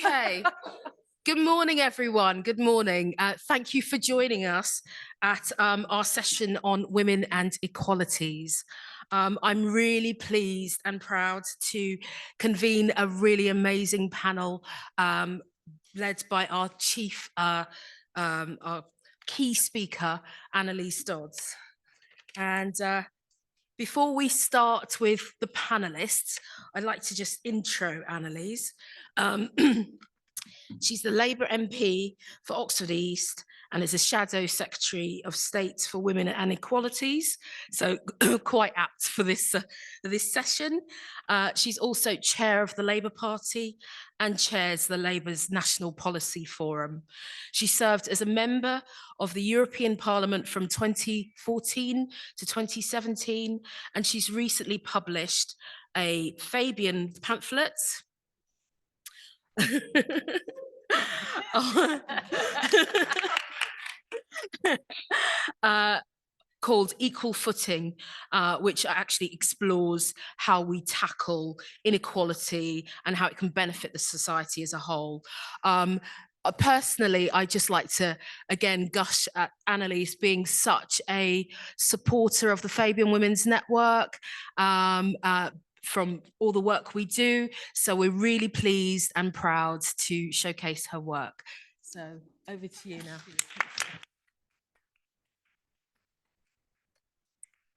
Okay. Good morning, everyone. Good morning. Thank you for joining us at our session on women and equalities. I'm really pleased and proud to convene a really amazing panel led by our our key speaker, Annalise Dodds. And before we start with the panelists, I'd like to just intro Annalise. She's the Labour MP for Oxford East and is a Shadow Secretary of State for Women and Equalities, so quite apt for this session. She's also Chair of the Labour Party and chairs the Labour's National Policy Forum. She served as a member of the European Parliament from 2014 to 2017, and she's recently published a Fabian pamphlet called Equal Footing, which actually explores how we tackle inequality and how it can benefit the society as a whole. Personally, I just like to, again, gush at Annalise being such a supporter of the Fabian Women's Network, from all the work we do. So we're really pleased and proud to showcase her work. So over to you now.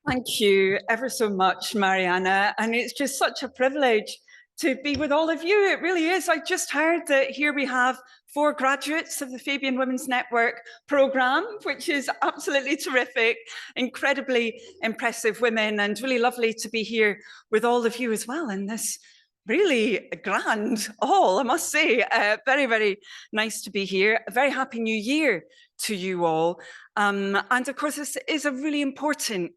Thank you ever so much, Mariana. And it's just such a privilege to be with all of you. It really is. I just heard that here we have 4 graduates of the Fabian Women's Network programme, which is absolutely terrific, incredibly impressive women, and really lovely to be here with all of you as well in this really grand hall, I must say. Very, very nice to be here. A very happy new year to you all. And of course, this is a really important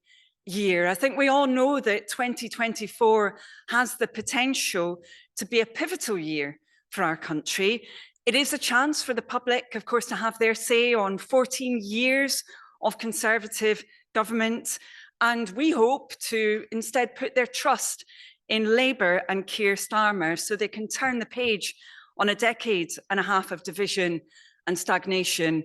year. I think we all know that 2024 has the potential to be a pivotal year for our country. It is a chance for the public, of course, to have their say on 14 years of Conservative government. And we hope to instead put their trust in Labour and Keir Starmer so they can turn the page on a decade and a half of division and stagnation.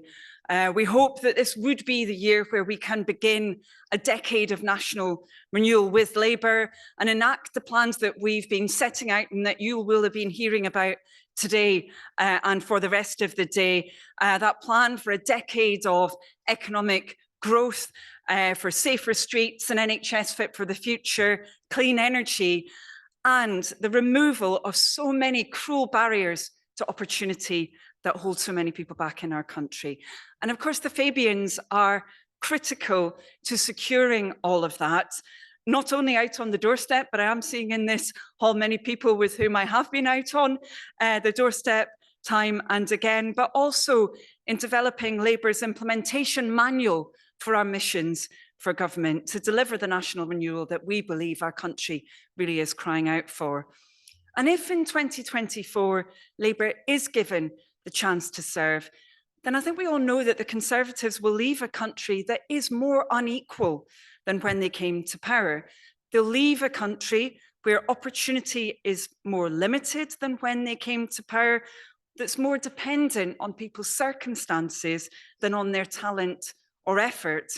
We hope that this would be the year where we can begin a decade of national renewal with Labour and enact the plans that we've been setting out and that you will have been hearing about today and for the rest of the day. That plan for a decade of economic growth, for safer streets and NHS fit for the future, clean energy, and the removal of so many cruel barriers to opportunity that hold so many people back in our country. And of course, the Fabians are critical to securing all of that, not only out on the doorstep, but I am seeing in this hall many people with whom I have been out on the doorstep time and again, but also in developing Labour's implementation manual for our missions for government to deliver the national renewal that we believe our country really is crying out for. And if in 2024, Labour is given the chance to serve, then I think we all know that the Conservatives will leave a country that is more unequal than when they came to power. They'll leave a country where opportunity is more limited than when they came to power, that's more dependent on people's circumstances than on their talent or effort.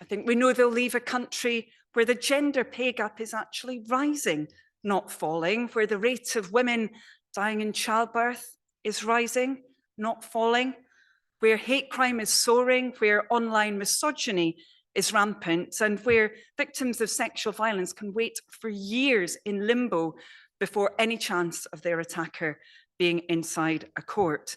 I think we know they'll leave a country where the gender pay gap is actually rising, not falling, where the rate of women dying in childbirth is rising, not falling, where hate crime is soaring, where online misogyny is rampant, and where victims of sexual violence can wait for years in limbo before any chance of their attacker being inside a court.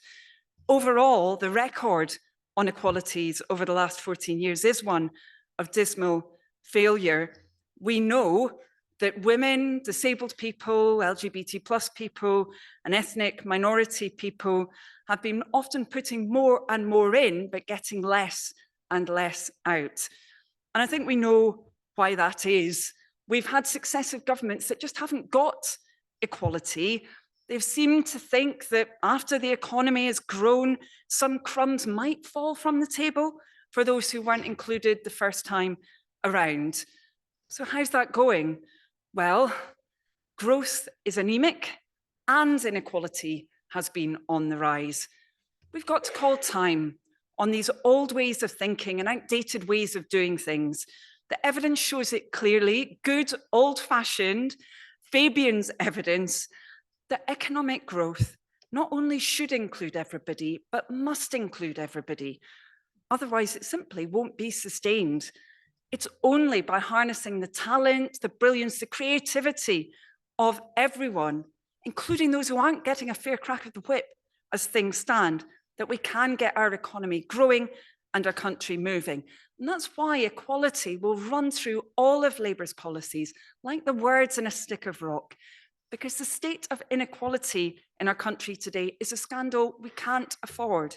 Overall, the record on equalities over the last 14 years is one of dismal failure. We know that women, disabled people, LGBT plus people, and ethnic minority people have been often putting more and more in, but getting less and less out. And I think we know why that is. We've had successive governments that just haven't got equality. They've seemed to think that after the economy has grown, some crumbs might fall from the table for those who weren't included the first time around. So how's that going? Well, growth is anemic and inequality has been on the rise. We've got to call time on these old ways of thinking and outdated ways of doing things. The evidence shows it clearly, good old-fashioned Fabian's evidence, that economic growth not only should include everybody, but must include everybody. Otherwise, it simply won't be sustained. It's only by harnessing the talent, the brilliance, the creativity of everyone, including those who aren't getting a fair crack of the whip as things stand, that we can get our economy growing and our country moving. And that's why equality will run through all of Labour's policies, like the words in a stick of rock, because the state of inequality in our country today is a scandal we can't afford.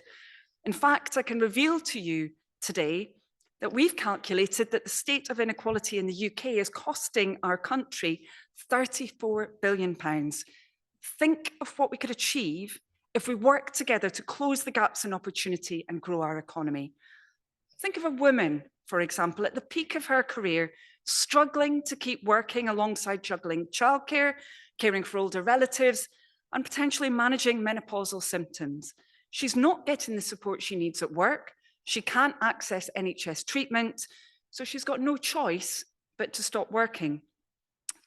In fact, I can reveal to you today that we've calculated that the state of inequality in the UK is costing our country £34 billion. Think of what we could achieve if we work together to close the gaps in opportunity and grow our economy. Think of a woman, for example, at the peak of her career, struggling to keep working alongside juggling childcare, caring for older relatives, and potentially managing menopausal symptoms. She's not getting the support she needs at work. She can't access NHS treatment, so she's got no choice but to stop working.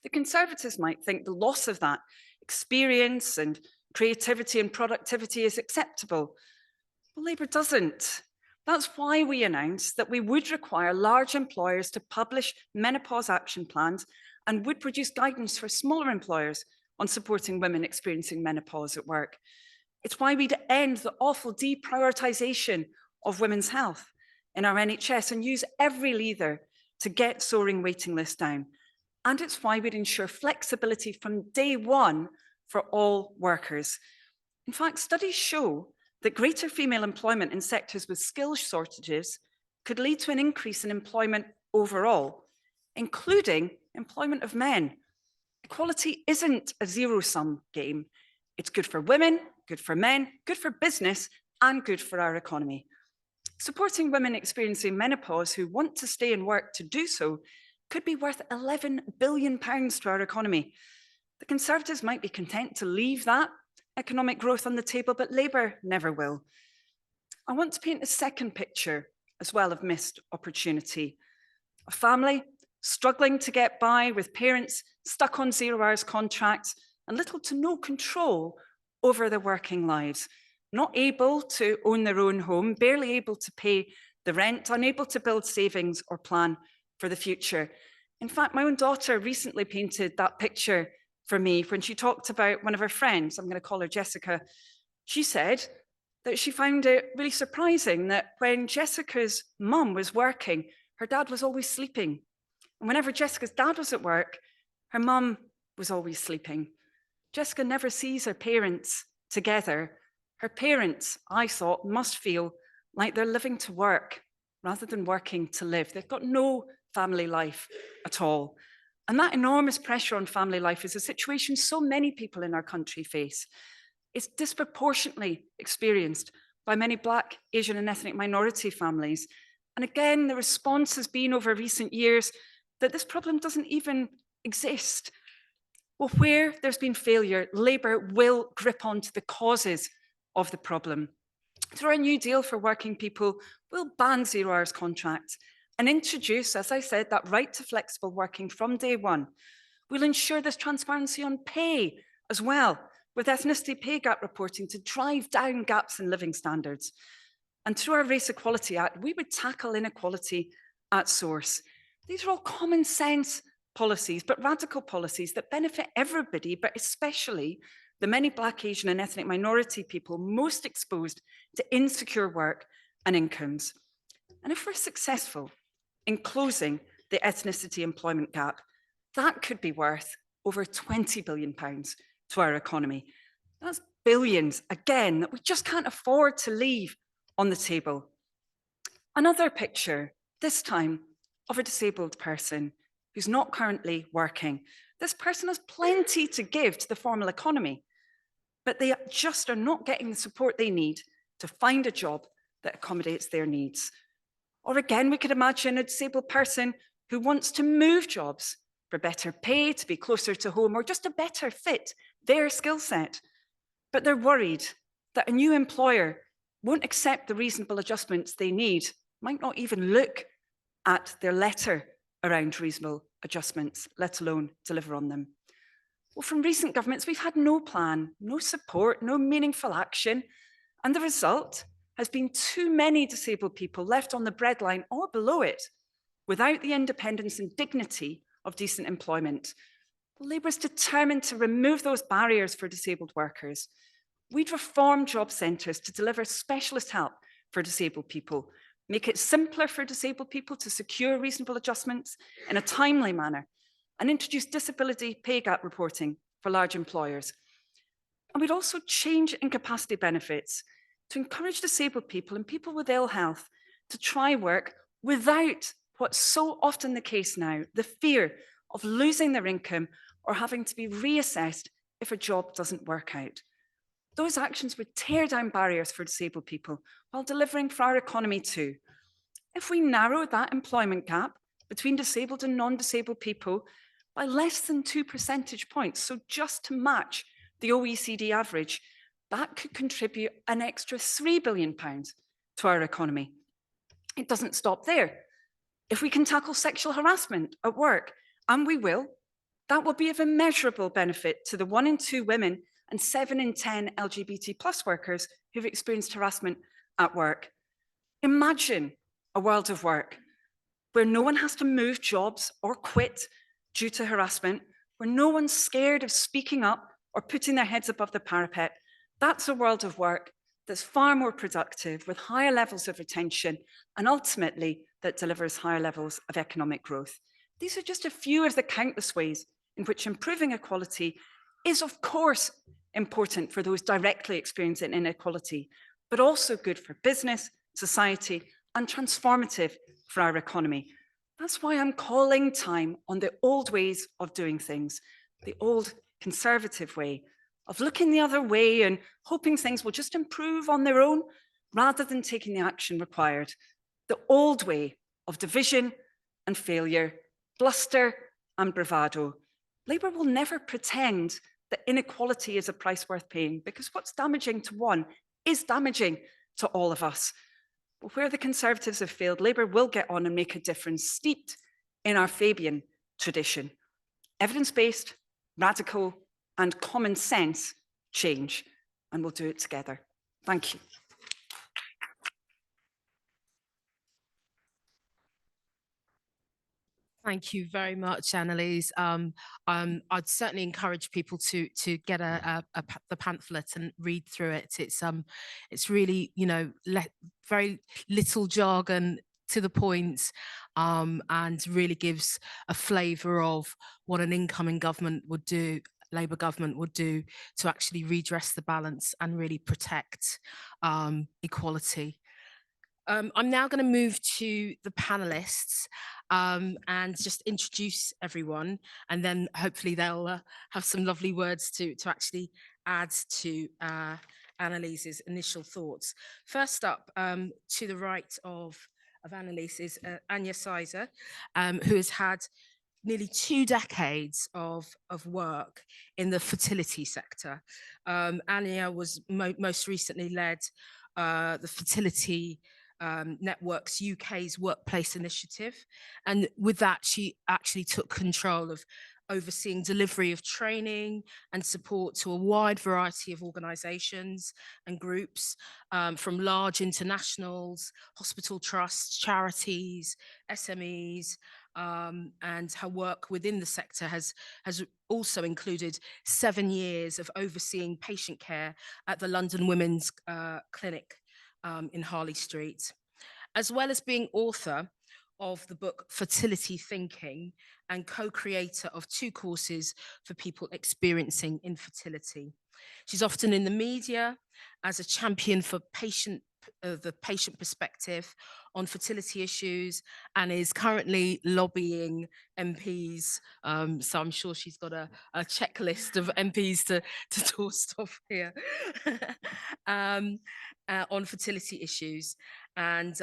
The Conservatives might think the loss of that experience and creativity and productivity is acceptable. Well, Labour doesn't. That's why we announced that we would require large employers to publish menopause action plans and would produce guidance for smaller employers on supporting women experiencing menopause at work. It's why we'd end the awful deprioritisation of women's health in our NHS and use every lever to get soaring waiting lists down. And it's why we'd ensure flexibility from day one for all workers. In fact, studies show that greater female employment in sectors with skills shortages could lead to an increase in employment overall, including employment of men. Equality isn't a zero-sum game. It's good for women, good for men, good for business, and good for our economy. Supporting women experiencing menopause who want to stay in work to do so could be worth £11 billion to our economy. The Conservatives might be content to leave that economic growth on the table, but Labour never will. I want to paint a second picture as well of missed opportunity. A family struggling to get by with parents stuck on 0 hours contracts and little to no control over their working lives, not able to own their own home, barely able to pay the rent, unable to build savings or plan for the future. In fact, my own daughter recently painted that picture for me when she talked about one of her friends. I'm going to call her Jessica. She said that she found it really surprising that when Jessica's mum was working, her dad was always sleeping. And whenever Jessica's dad was at work, her mum was always sleeping. Jessica never sees her parents together. Her parents, I thought, must feel like they're living to work rather than working to live. They've got no family life at all. And that enormous pressure on family life is a situation so many people in our country face. It's disproportionately experienced by many Black, Asian and ethnic minority families. And again, the response has been over recent years that this problem doesn't even exist. Well, where there's been failure, Labour will grip onto the causes of the problem. Through our new deal for working people, we'll ban 0 hours contracts and introduce, as I said, that right to flexible working from day one. We'll ensure there's transparency on pay as well, with ethnicity pay gap reporting to drive down gaps in living standards. And through our Race Equality Act, we would tackle inequality at source. These are all common sense policies, but radical policies that benefit everybody, but especially the many Black, Asian and ethnic minority people most exposed to insecure work and incomes. And if we're successful in closing the ethnicity employment gap, that could be worth over £20 billion to our economy. That's billions, again, that we just can't afford to leave on the table. Another picture, this time of a disabled person who's not currently working. This person has plenty to give to the formal economy, but they just are not getting the support they need to find a job that accommodates their needs. Or again, we could imagine a disabled person who wants to move jobs for better pay, to be closer to home, or just a better fit their skill set. but they're worried that a new employer won't accept the reasonable adjustments they need, might not even look at their letter around reasonable adjustments, let alone deliver on them. Well, from recent governments, we've had no plan, no support, no meaningful action, and the result has been too many disabled people left on the breadline or below it without the independence and dignity of decent employment. Labour is determined to remove those barriers for disabled workers. We'd reform job centres to deliver specialist help for disabled people, make it simpler for disabled people to secure reasonable adjustments in a timely manner, and introduce disability pay gap reporting for large employers. And we'd also change incapacity benefits to encourage disabled people and people with ill health to try work without what's so often the case now, the fear of losing their income or having to be reassessed if a job doesn't work out. Those actions would tear down barriers for disabled people while delivering for our economy too. If we narrow that employment gap between disabled and non-disabled people by less than 2 percentage points, so just to match the OECD average, that could contribute an extra £3 billion to our economy. It doesn't stop there. If we can tackle sexual harassment at work, and we will, that will be of immeasurable benefit to the 1 in 2 women and 7 in 10 LGBT plus workers who've experienced harassment at work. Imagine a world of work where no one has to move jobs or quit due to harassment, where no one's scared of speaking up or putting their heads above the parapet. That's a world of work that's far more productive, with higher levels of retention, and ultimately that delivers higher levels of economic growth. These are just a few of the countless ways in which improving equality is, of course, important for those directly experiencing inequality, but also good for business, society, and transformative for our economy. That's why I'm calling time on the old ways of doing things, the old conservative way of looking the other way and hoping things will just improve on their own rather than taking the action required. The old way of division and failure, bluster and bravado. Labour will never pretend that inequality is a price worth paying, because what's damaging to one is damaging to all of us. But where the Conservatives have failed, Labour will get on and make a difference, steeped in our Fabian tradition. Evidence-based, radical, and common sense change, and we'll do it together. Thank you. Thank you very much, Annalise. I'd certainly encourage people to get the pamphlet and read through it. It's really, you know, very little jargon, to the point, and really gives a flavour of what an incoming government would do. Labour government would do to actually redress the balance and really protect equality. I'm now going to move to the panelists and just introduce everyone, and then hopefully they'll have some lovely words to actually add to Annalise's initial thoughts. First up, to the right of Annalise is Anya Sizer, who has had nearly 2 decades of work in the fertility sector. Anya was most recently led the Fertility Networks UK's workplace initiative. And with that, she actually took control of overseeing delivery of training and support to a wide variety of organisations and groups, from large internationals, hospital trusts, charities, SMEs, and her work within the sector has also included 7 years of overseeing patient care at the London Women's Clinic in Harley Street, as well as being author of the book Fertility Thinking and co-creator of 2 courses for people experiencing infertility. She's often in the media as a champion for the patient perspective on fertility issues, and is currently lobbying MPs. So I'm sure she's got a checklist of MPs to toast off here on fertility issues, and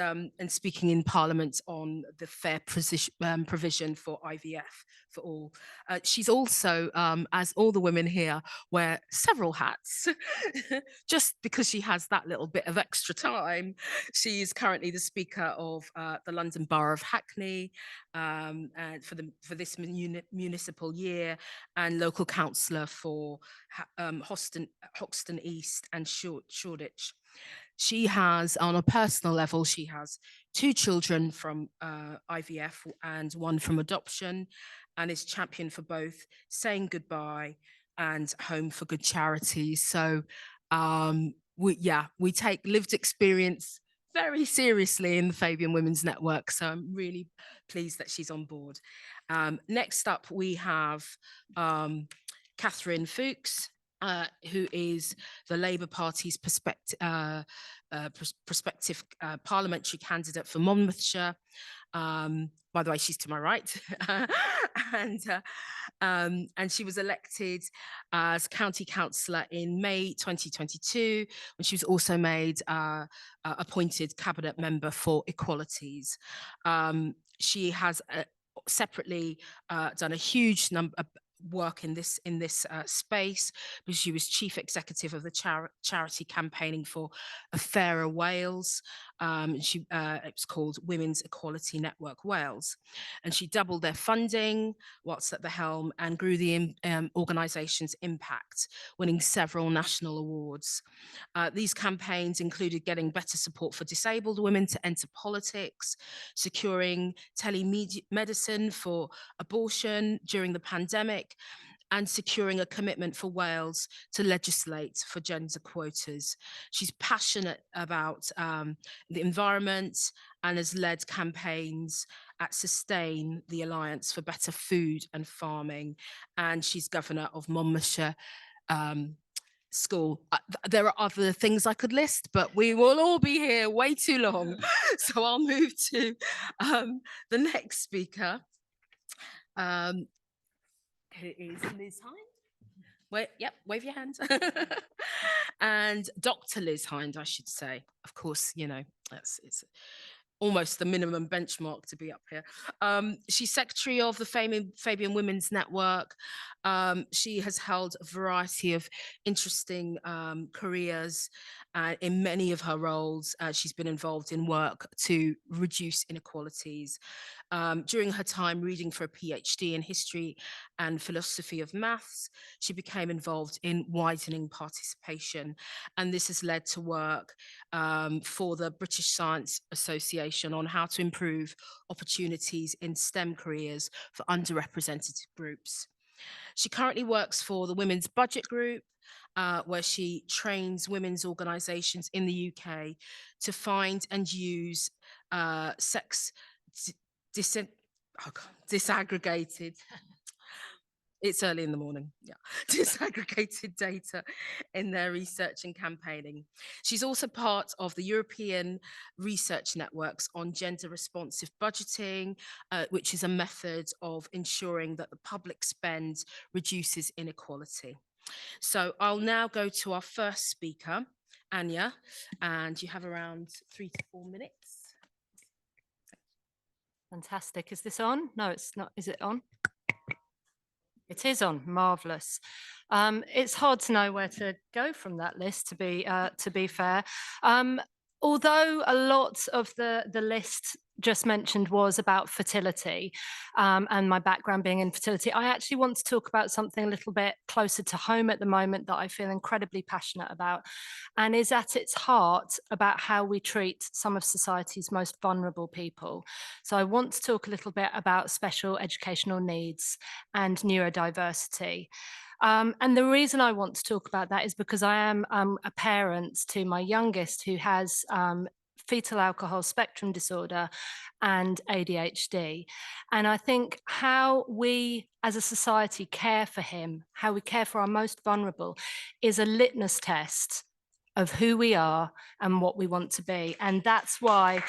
speaking in Parliament on the fair provision for IVF for all. She's also, as all the women here, wear several hats, just because she has that little bit of extra time. She is currently the Speaker of the London Borough of Hackney and for this municipal year, and local councillor for Hoxton East and Shoreditch. She has, on a personal level, she has 2 children from IVF and 1 from adoption, and is champion for both Saying Goodbye and Home for Good charities. So we take lived experience very seriously in the Fabian Women's Network. So I'm really pleased that she's on board. Next up, we have Catherine Fuchs, who is the Labour Party's prospective parliamentary candidate for Monmouthshire. By the way, she's to my right. And she was elected as county councillor in May 2022, when she was also made appointed cabinet member for Equalities. She has separately done a huge number of work in this space, because she was chief executive of the charity campaigning for a fairer Wales. It was called Women's Equality Network Wales, and she doubled their funding whilst at the helm and grew the organisation's impact, winning several national awards. These campaigns included getting better support for disabled women to enter politics, securing telemedicine for abortion during the pandemic, and securing a commitment for Wales to legislate for gender quotas. She's passionate about the environment and has led campaigns at Sustain, the Alliance for Better Food and Farming, and she's governor of Monmouthshire School. There are other things I could list, but we will all be here way too long. So I'll move to the next speaker. Who is Liz Hind? Wave your hand. And Dr. Liz Hind, I should say. Of course, you know, it's almost the minimum benchmark to be up here. She's secretary of the Fabian Women's Network. She has held a variety of interesting careers. In many of her roles, she's been involved in work to reduce inequalities. During her time reading for a PhD in history and philosophy of maths, she became involved in widening participation. And this has led to work for the British Science Association on how to improve opportunities in STEM careers for underrepresented groups. She currently works for the Women's Budget Group, where she trains women's organisations in the UK to find and use sex disaggregated. It's early in the morning, yeah. Disaggregated data in their research and campaigning. She's also part of the European research networks on gender responsive budgeting, which is a method of ensuring that the public spend reduces inequality. So I'll now go to our first speaker, Anya, and you have around 3 to 4 minutes. Fantastic. Is this on? No, it's not. Is it on? It is on. Marvelous. It's hard to know where to go from that list, to be fair. Although a lot of the list just mentioned was about fertility and my background being in fertility, I actually want to talk about something a little bit closer to home at the moment that I feel incredibly passionate about, and is at its heart about how we treat some of society's most vulnerable people. So I want to talk a little bit about special educational needs and neurodiversity. And the reason I want to talk about that is because I am a parent to my youngest, who has fetal alcohol spectrum disorder and ADHD. And I think how we as a society care for him, how we care for our most vulnerable, is a litmus test of who we are and what we want to be. And that's why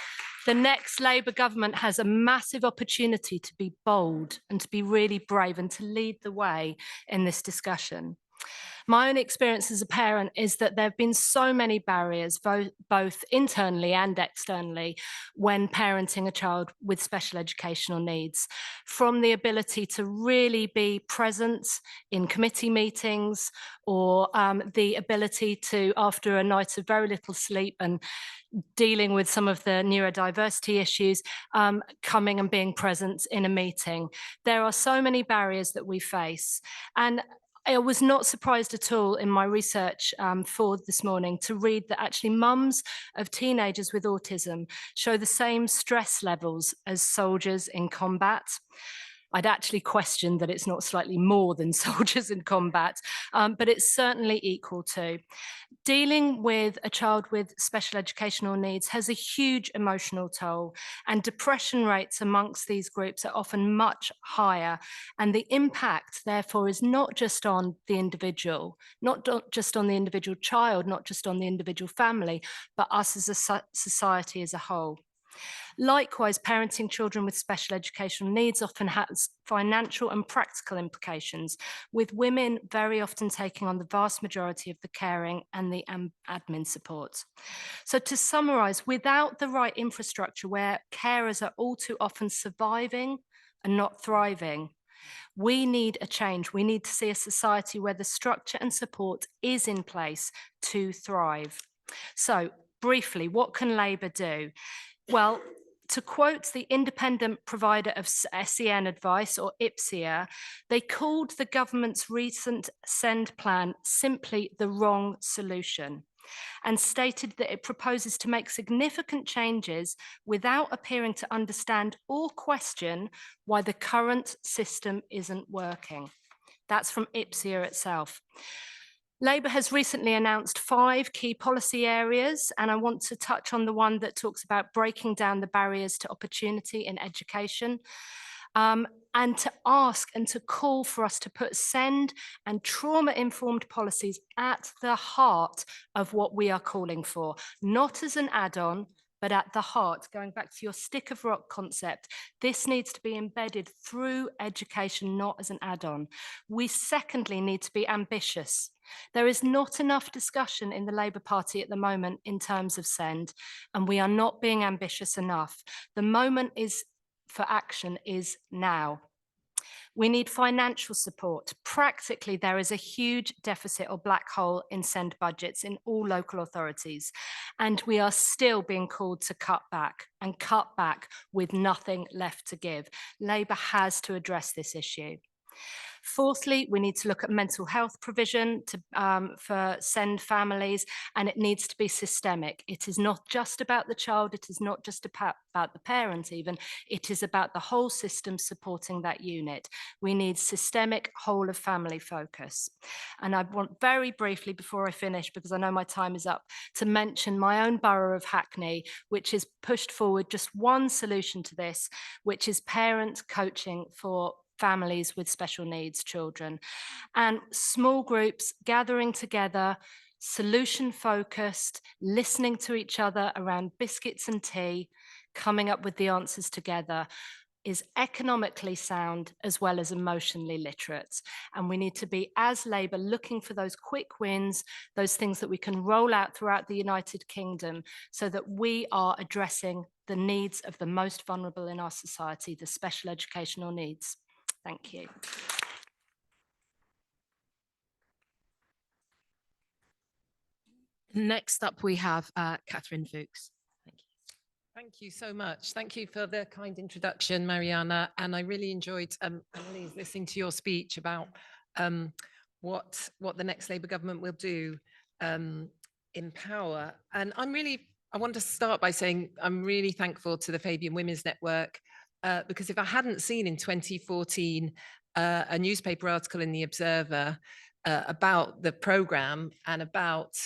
the next Labour government has a massive opportunity to be bold and to be really brave and to lead the way in this discussion. My own experience as a parent is that there have been so many barriers, both internally and externally, when parenting a child with special educational needs, from the ability to really be present in committee meetings, or the ability to, after a night of very little sleep and dealing with some of the neurodiversity issues, coming and being present in a meeting. There are so many barriers that we face. And I was not surprised at all in my research for this morning to read that actually mums of teenagers with autism show the same stress levels as soldiers in combat. I'd actually questioned that it's not slightly more than soldiers in combat, but it's certainly equal to. Dealing with a child with special educational needs has a huge emotional toll, and depression rates amongst these groups are often much higher. And the impact, therefore, is not just on the individual, not just on the individual child, not just on the individual family, but us as a society as a whole. Likewise, parenting children with special educational needs often has financial and practical implications, with women very often taking on the vast majority of the caring and the admin support. So to summarise, without the right infrastructure where carers are all too often surviving and not thriving, we need a change. We need to see a society where the structure and support is in place to thrive. So briefly, what can Labour do? Well, to quote the independent provider of SEN advice, or IPSIA, they called the government's recent SEND plan simply the wrong solution, and stated that it proposes to make significant changes without appearing to understand or question why the current system isn't working. That's from IPSIA itself. Labour has recently announced 5 key policy areas, and I want to touch on the one that talks about breaking down the barriers to opportunity in education, and to ask and to call for us to put SEND and trauma-informed policies at the heart of what we are calling for, not as an add-on, but at the heart. Going back to your stick of rock concept, this needs to be embedded through education, not as an add-on. We secondly need to be ambitious. There is not enough discussion in the Labour Party at the moment in terms of SEND, and we are not being ambitious enough. The moment for action is now. We need financial support. Practically, there is a huge deficit or black hole in SEND budgets in all local authorities, and we are still being called to cut back with nothing left to give. Labour has to address this issue. Fourthly, we need to look at mental health provision for SEND families, and it needs to be systemic. It is not just about the child, it is not just about the parent even, it is about the whole system supporting that unit. We need systemic whole of family focus. And I want very briefly, before I finish, because I know my time is up, to mention my own borough of Hackney, which has pushed forward just one solution to this, which is parent coaching for families with special needs children, and small groups gathering together, solution focused, listening to each other around biscuits and tea, coming up with the answers together, is economically sound as well as emotionally literate. And we need to be, as Labour, looking for those quick wins, those things that we can roll out throughout the United Kingdom, so that we are addressing the needs of the most vulnerable in our society, the special educational needs. Thank you. Next up, we have Catherine Fuchs. Thank you. Thank you so much. Thank you for the kind introduction, Mariana. And I really enjoyed Annalise, listening to your speech about what the next Labour government will do in power. And I want to start by saying I'm really thankful to the Fabian Women's Network, because if I hadn't seen in 2014 a newspaper article in The Observer about the programme and about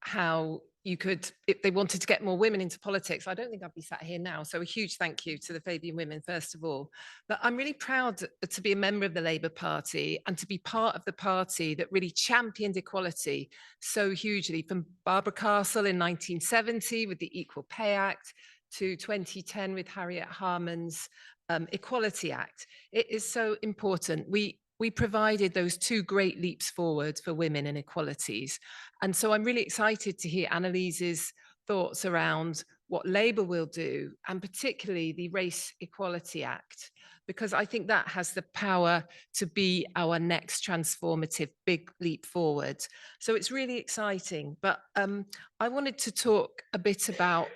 how you could, if they wanted to get more women into politics, I don't think I'd be sat here now. So a huge thank you to the Fabian women, first of all. But I'm really proud to be a member of the Labour Party and to be part of the party that really championed equality so hugely, from Barbara Castle in 1970 with the Equal Pay Act to 2010 with Harriet Harman's Equality Act. It is so important. We we provided those 2 great leaps forward for women and equalities. And so I'm really excited to hear Annalise's thoughts around what Labour will do, and particularly the Race Equality Act, because I think that has the power to be our next transformative big leap forward. So it's really exciting. But I wanted to talk a bit about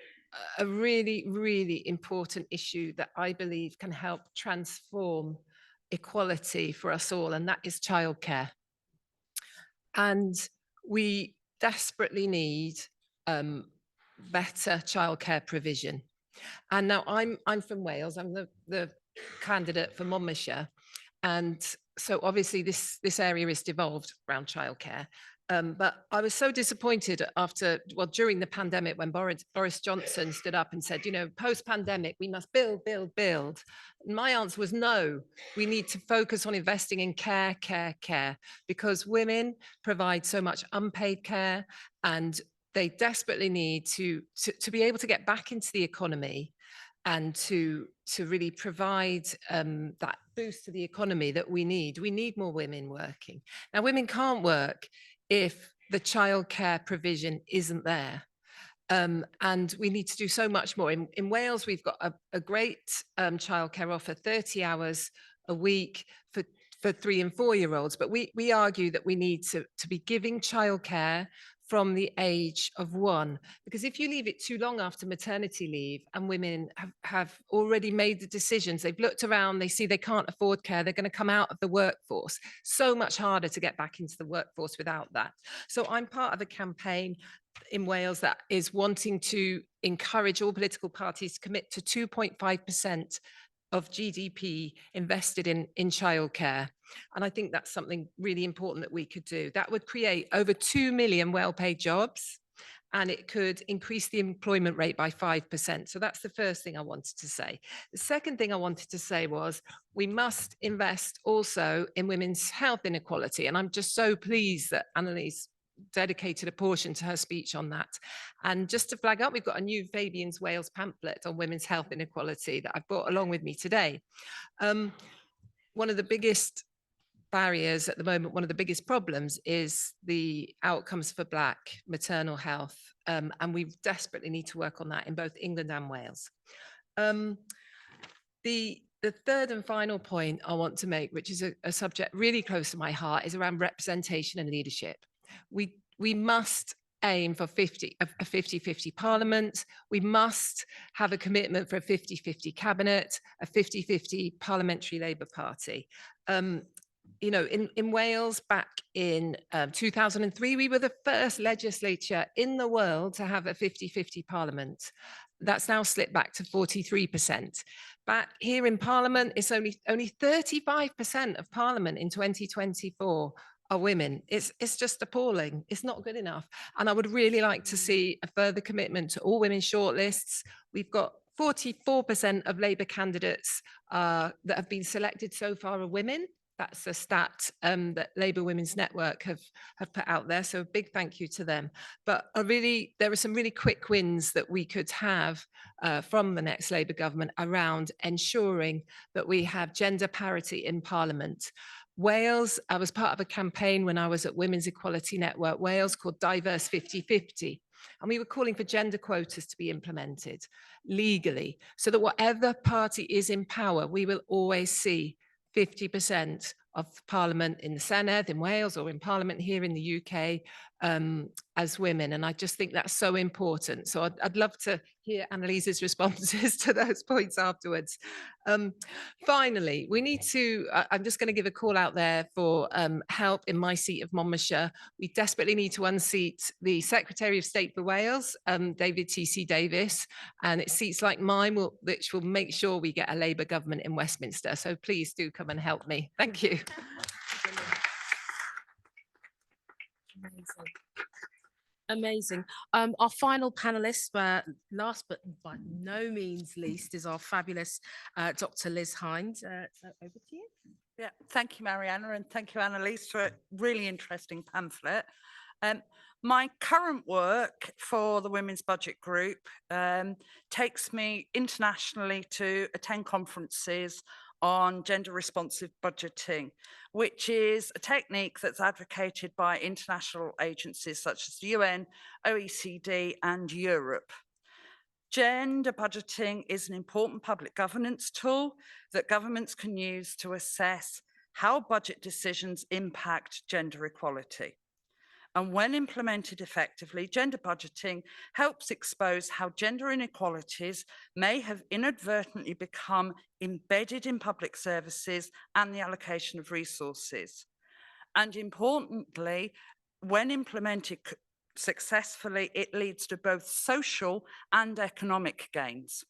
a really, really important issue that I believe can help transform equality for us all, and that is childcare. And we desperately need better childcare provision. And now I'm from Wales. I'm the candidate for Monmouthshire, and so obviously this area is devolved around childcare. But I was so disappointed during the pandemic, when Boris Johnson stood up and said, you know, post-pandemic, we must build, build, build. And my answer was no, we need to focus on investing in care, because women provide so much unpaid care, and they desperately need to be able to get back into the economy and to really provide that boost to the economy that we need. We need more women working. Now, women can't work if the childcare provision isn't there. And we need to do so much more. In Wales, we've got a great childcare offer, 30 hours a week for 3 and 4-year-olds. But we argue that we need to be giving childcare from the age of 1, because if you leave it too long after maternity leave, and women have already made the decisions, they've looked around, they see they can't afford care, they're going to come out of the workforce. So much harder to get back into the workforce without that. So I'm part of a campaign in Wales that is wanting to encourage all political parties to commit to 2.5% of GDP invested in childcare. And I think that's something really important that we could do. That would create over 2 million well-paid jobs, and it could increase the employment rate by 5%. So that's the first thing I wanted to say. The second thing I wanted to say was we must invest also in women's health inequality. And I'm just so pleased that Annalise dedicated a portion to her speech on that. And just to flag up, we've got a new Fabian's Wales pamphlet on women's health inequality that I've brought along with me today. One of the biggest barriers at the moment, one of the biggest problems, is the outcomes for Black maternal health. And we desperately need to work on that in both England and Wales. The third and final point I want to make, which is a subject really close to my heart, is around representation and leadership. We must aim for a 50-50 parliament. We must have a commitment for a 50-50 cabinet, a 50-50 parliamentary Labour Party. You know, in Wales back in 2003, we were the first legislature in the world to have a 50-50 parliament. That's now slipped back to 43%. Back here in Parliament, it's only 35% of Parliament in 2024 are women. It's just appalling. It's not good enough. And I would really like to see a further commitment to all women shortlists. We've got 44% of Labour candidates that have been selected so far are women. That's a stat that Labour Women's Network have put out there. So a big thank you to them. But there are some really quick wins that we could have from the next Labour government around ensuring that we have gender parity in Parliament. Wales, I was part of a campaign when I was at Women's Equality Network Wales called Diverse 50-50. And we were calling for gender quotas to be implemented legally, so that whatever party is in power, we will always see 50% of Parliament in the Senedd in Wales, or in Parliament here in the UK, as women. And I just think that's so important. So I'd love to hear Annalise's responses to those points afterwards. Finally, we need to, I'm just going to give a call out there for help in my seat of Monmouthshire. We desperately need to unseat the Secretary of State for Wales, David T.C. Davis, and it's seats like mine which will make sure we get a Labour government in Westminster. So please do come and help me. Thank you. Amazing. Our final panelist, last but by no means least, is our fabulous Dr. Liz Hind. So over to you. Yeah, thank you, Mariana, and thank you, Annalise, for a really interesting pamphlet. My current work for the Women's Budget Group takes me internationally to attend conferences on gender responsive budgeting, which is a technique that's advocated by international agencies such as the UN, OECD, and Europe. Gender budgeting is an important public governance tool that governments can use to assess how budget decisions impact gender equality. And when implemented effectively, gender budgeting helps expose how gender inequalities may have inadvertently become embedded in public services and the allocation of resources. And importantly, when implemented successfully, it leads to both social and economic gains.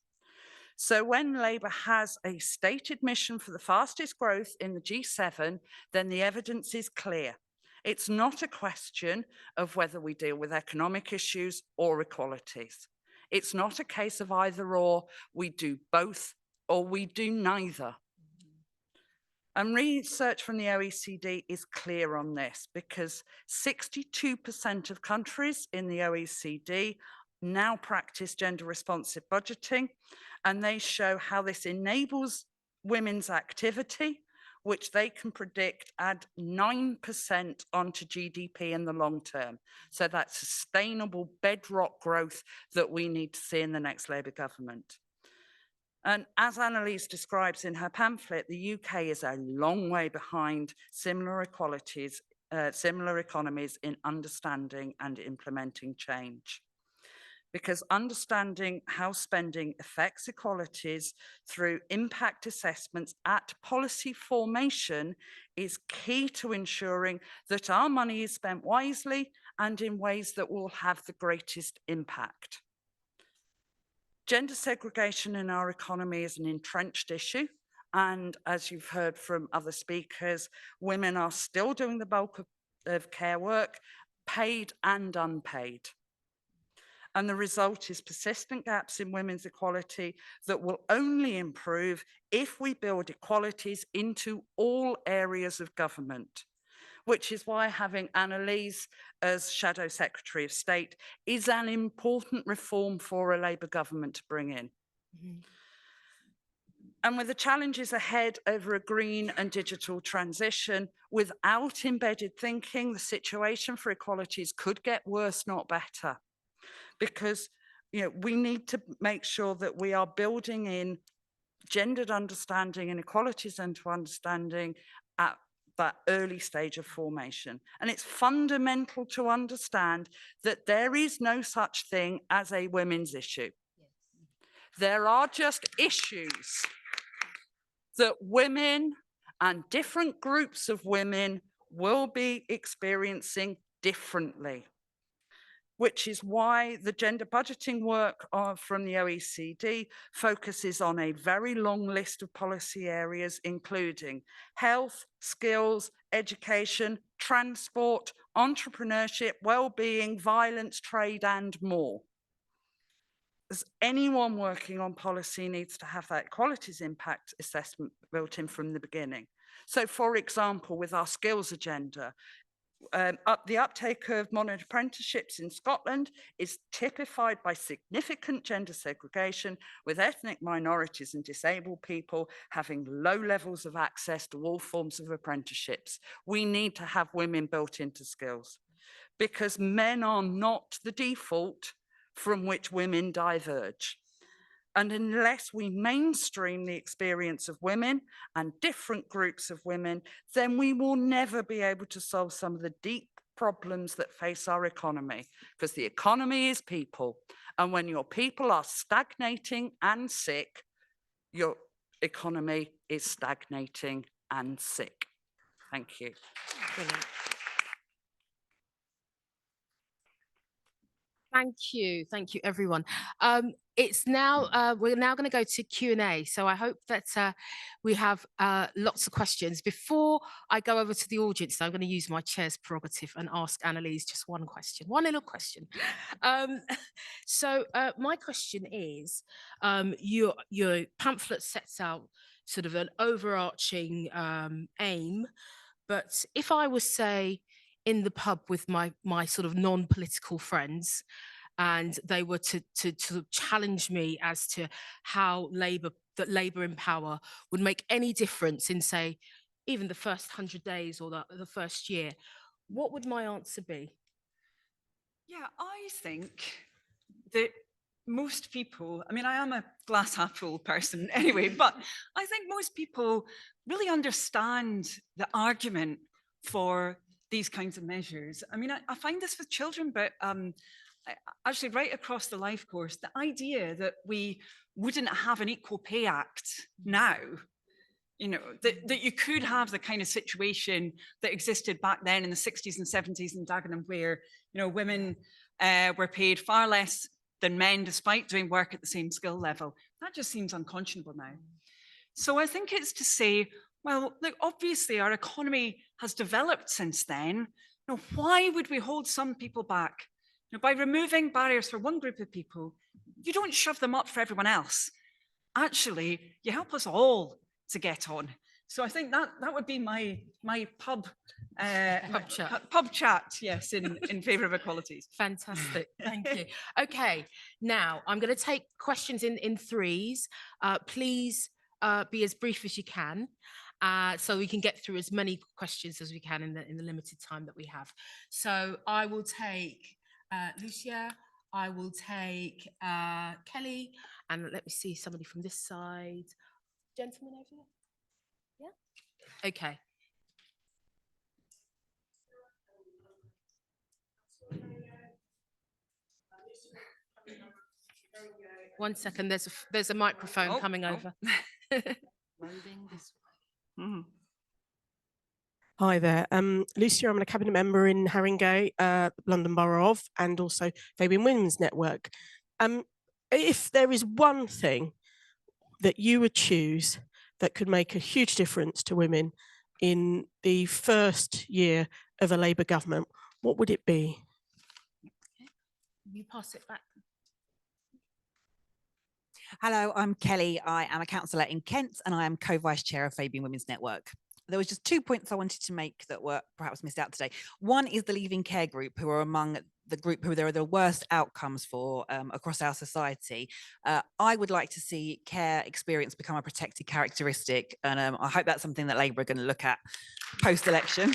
So when Labour has a stated mission for the fastest growth in the G7, then the evidence is clear. It's not a question of whether we deal with economic issues or equalities. It's not a case of either or, we do both or we do neither. And research from the OECD is clear on this because 62% of countries in the OECD now practice gender responsive budgeting, and they show how this enables women's activity, which they can predict add 9% onto GDP in the long term. So that's sustainable bedrock growth that we need to see in the next Labour government. And as Annalise describes in her pamphlet, the UK is a long way behind similar economies in understanding and implementing change. Because understanding how spending affects equalities through impact assessments at policy formation is key to ensuring that our money is spent wisely and in ways that will have the greatest impact. Gender segregation in our economy is an entrenched issue. And as you've heard from other speakers, women are still doing the bulk of care work, paid and unpaid. And the result is persistent gaps in women's equality that will only improve if we build equalities into all areas of government, which is why having Annalise as Shadow Secretary of State is an important reform for a Labour government to bring in. Mm-hmm. And with the challenges ahead over a green and digital transition, without embedded thinking, the situation for equalities could get worse, not better. Because we need to make sure that we are building in gendered understanding and equalities into understanding at that early stage of formation. And it's fundamental to understand that there is no such thing as a women's issue. Yes. There are just issues that women and different groups of women will be experiencing differently, which is why the gender budgeting work from the OECD focuses on a very long list of policy areas, including health, skills, education, transport, entrepreneurship, well-being, violence, trade, and more. As anyone working on policy needs to have that equalities impact assessment built in from the beginning. So, for example, with our skills agenda, the uptake of modern apprenticeships in Scotland is typified by significant gender segregation, with ethnic minorities and disabled people having low levels of access to all forms of apprenticeships. We need to have women built into skills because men are not the default from which women diverge. And unless we mainstream the experience of women and different groups of women, then we will never be able to solve some of the deep problems that face our economy, because the economy is people. And when your people are stagnating and sick, your economy is stagnating and sick. Thank you. Brilliant. Thank you, everyone. It's now we're now going to go to Q&A. So I hope that we have lots of questions. Before I go over to the audience, I'm going to use my chair's prerogative and ask Annalise just one question, one little question. So my question is, your pamphlet sets out sort of an overarching aim, but if I was, say, in the pub with my sort of non-political friends, and they were to challenge me as to how Labour in power would make any difference in, say, even the first 100 days or the first year, what would my answer be? Yeah, I think that most people, I mean, I am a glass half full person anyway, but I think most people really understand the argument for these kinds of measures. I mean, I find this with children, but actually right across the life course, the idea that we wouldn't have an Equal Pay Act now, you know, that you could have the kind of situation that existed back then in the 60s and 70s in Dagenham, where, you know, women were paid far less than men despite doing work at the same skill level. That just seems unconscionable now. So I think it's to say, well, look, obviously our economy has developed since then. You know, why would we hold some people back? You know, by removing barriers for one group of people, you don't shove them up for everyone else. Actually, you help us all to get on. So I think that would be my pub chat, yes, in favour of equalities. Fantastic, thank you. Okay, now I'm going to take questions in threes. Please be as brief as you can, so we can get through as many questions as we can in the limited time that we have. So I will take Lucia, I will take Kelly, and let me see somebody from this side. Gentleman over there? Yeah? Okay. One second, there's a microphone coming over. Moving this way. Mm. Hi there, Lucia, I'm a cabinet member in Haringey, London Borough of, and also Fabian Women's Network. If there is one thing that you would choose that could make a huge difference to women in the first year of a Labour government, what would it be? You pass it back. Hello, I'm Kelly. I am a councillor in Kent and I am co-vice chair of Fabian Women's Network. There was just 2 points I wanted to make that were perhaps missed out today. One is the leaving care group, who are among the group who there are the worst outcomes for across our society. I would like to see care experience become a protected characteristic, and I hope that's something that Labour are going to look at post-election.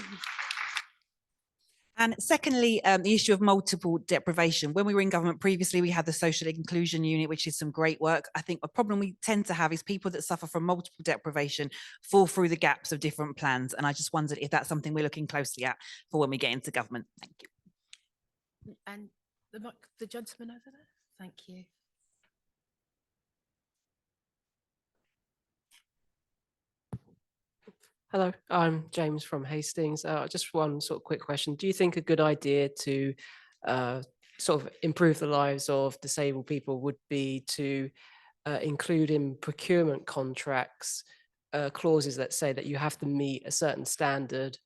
And secondly, the issue of multiple deprivation. When we were in government previously, we had the social inclusion unit, which is some great work. I think a problem we tend to have is people that suffer from multiple deprivation fall through the gaps of different plans. And I just wondered if that's something we're looking closely at for when we get into government. Thank you. And the gentleman over there, thank you. Hello, I'm James from Hastings. Just one sort of quick question. Do you think a good idea to sort of improve the lives of disabled people would be to include in procurement contracts clauses that say that you have to meet a certain standard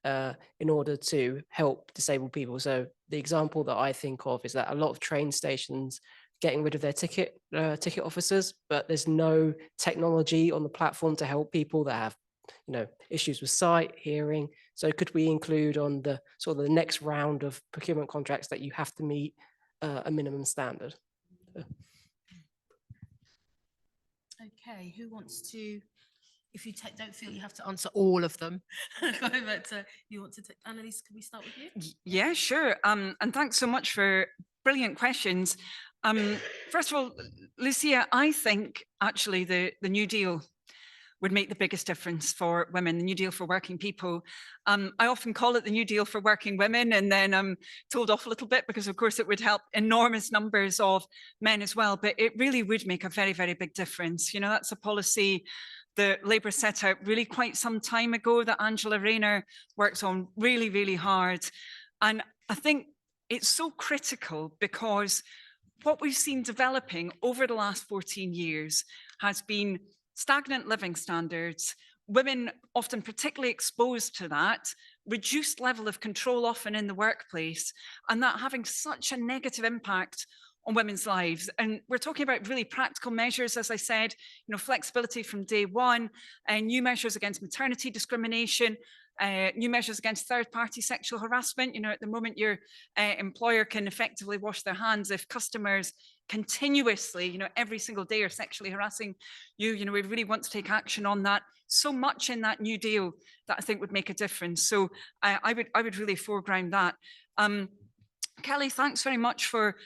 in order to help disabled people? So the example that I think of is that a lot of train stations getting rid of their ticket officers, but there's no technology on the platform to help people that have, you know, issues with sight, hearing. So could we include on the sort of the next round of procurement contracts that you have to meet a minimum standard? Okay, who wants to, if you don't feel you have to answer all of them, but you want to take, Annalise, can we start with you? Yeah, sure. And thanks so much for brilliant questions. First of all, Lucia, I think actually the New Deal would make the biggest difference for women, the New Deal for working people. I often call it the New Deal for working women, and then I'm told off a little bit because of course it would help enormous numbers of men as well, but it really would make a very, very big difference. You know, that's a policy that Labour set out really quite some time ago that Angela Rayner works on really, really hard. And I think it's so critical because what we've seen developing over the last 14 years has been stagnant living standards, women often particularly exposed to that, reduced level of control often in the workplace, and that having such a negative impact on women's lives. And we're talking about really practical measures, as I said, you know, flexibility from day one, and new measures against maternity discrimination, new measures against third-party sexual harassment. You know, at the moment, your employer can effectively wash their hands if customers continuously, you know, every single day are sexually harassing you. You know, we really want to take action on that. So much in that new deal that I think would make a difference. So I would really foreground that. Kelly, thanks very much for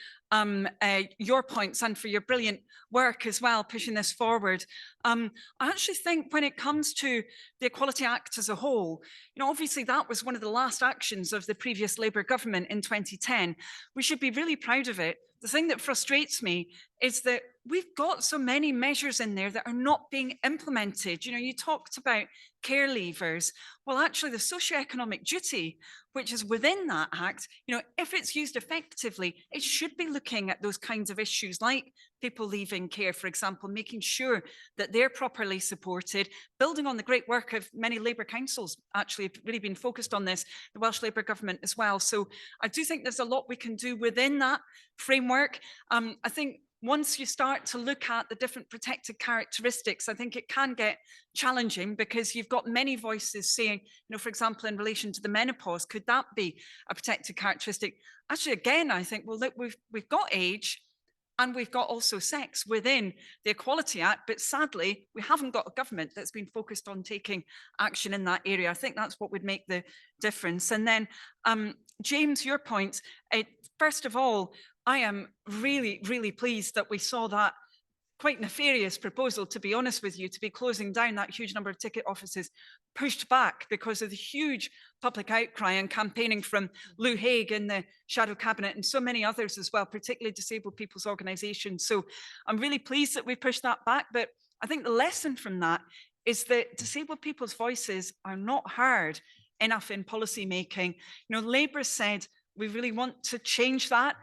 your points and for your brilliant work as well, pushing this forward. I actually think when it comes to the Equality Act as a whole, you know, obviously that was one of the last actions of the previous Labour government in 2010. We should be really proud of it. The thing that frustrates me is that we've got so many measures in there that are not being implemented. You know, you talked about care leavers. Well, actually, the socioeconomic duty, which is within that act, you know, if it's used effectively, it should be looking at those kinds of issues like people leaving care, for example, making sure that they're properly supported, building on the great work of many Labour councils actually have really been focused on this, the Welsh Labour government as well. So I do think there's a lot we can do within that framework. I think once you start to look at the different protected characteristics, I think it can get challenging because you've got many voices saying, you know, for example, in relation to the menopause, could that be a protected characteristic? Actually, again, I think, well, look, we've got age and we've got also sex within the Equality Act, but sadly, we haven't got a government that's been focused on taking action in that area. I think that's what would make the difference. And then, James, your point, first of all, I am really, really pleased that we saw that quite nefarious proposal, to be honest with you, to be closing down that huge number of ticket offices pushed back because of the huge public outcry and campaigning from Lou Haig in the shadow cabinet and so many others as well, particularly disabled people's organisations. So I'm really pleased that we pushed that back. But I think the lesson from that is that disabled people's voices are not heard enough in policy making. You know, Labour said, we really want to change that.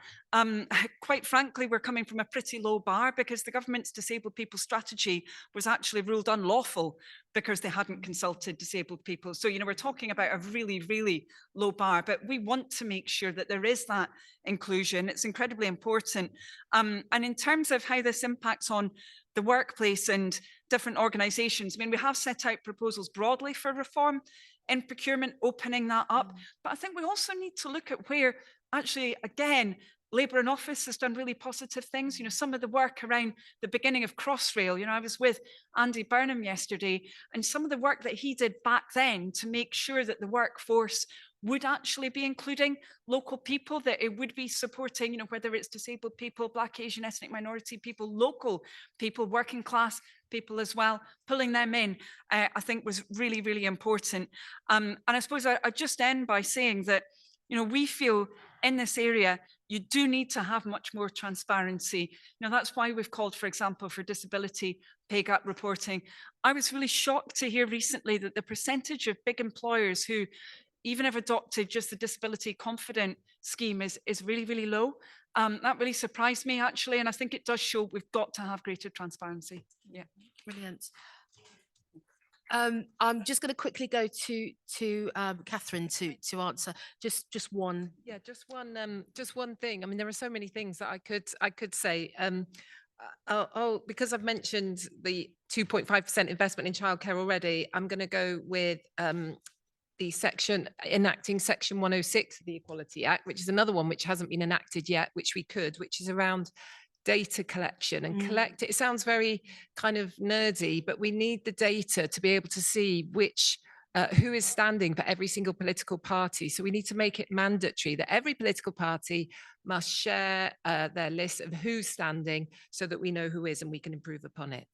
Quite frankly, we're coming from a pretty low bar because the government's disabled people strategy was actually ruled unlawful because they hadn't consulted disabled people. So, you know, we're talking about a really, really low bar, but we want to make sure that there is that inclusion. It's incredibly important. And in terms of how this impacts on the workplace and different organisations, I mean, we have set out proposals broadly for reform in procurement, opening that up. But I think we also need to look at where actually, again, Labour in office has done really positive things. You know, some of the work around the beginning of Crossrail, you know, I was with Andy Burnham yesterday, and some of the work that he did back then to make sure that the workforce would actually be including local people, that it would be supporting, you know, whether it's disabled people, Black, Asian, ethnic minority people, local people, working class people as well, pulling them in, I think was really, really important. And I suppose I just end by saying that, you know, we feel in this area, you do need to have much more transparency. You know, that's why we've called, for example, for disability pay gap reporting. I was really shocked to hear recently that the percentage of big employers who even have adopted just the disability confident scheme is really, really low. That really surprised me, actually, and I think it does show we've got to have greater transparency. Yeah, brilliant. I'm just going to quickly go to Catherine to answer just one. Yeah, just one thing. I mean, there are so many things that I could say. Because I've mentioned the 2.5% investment in childcare already, I'm going to go with the section enacting section 106 of the Equality Act, which is another one which hasn't been enacted yet, which we could, which is around data collection and collect. It sounds very kind of nerdy, but we need the data to be able to see which who is standing for every single political party. So we need to make it mandatory that every political party must share their list of who's standing so that we know who is and we can improve upon it.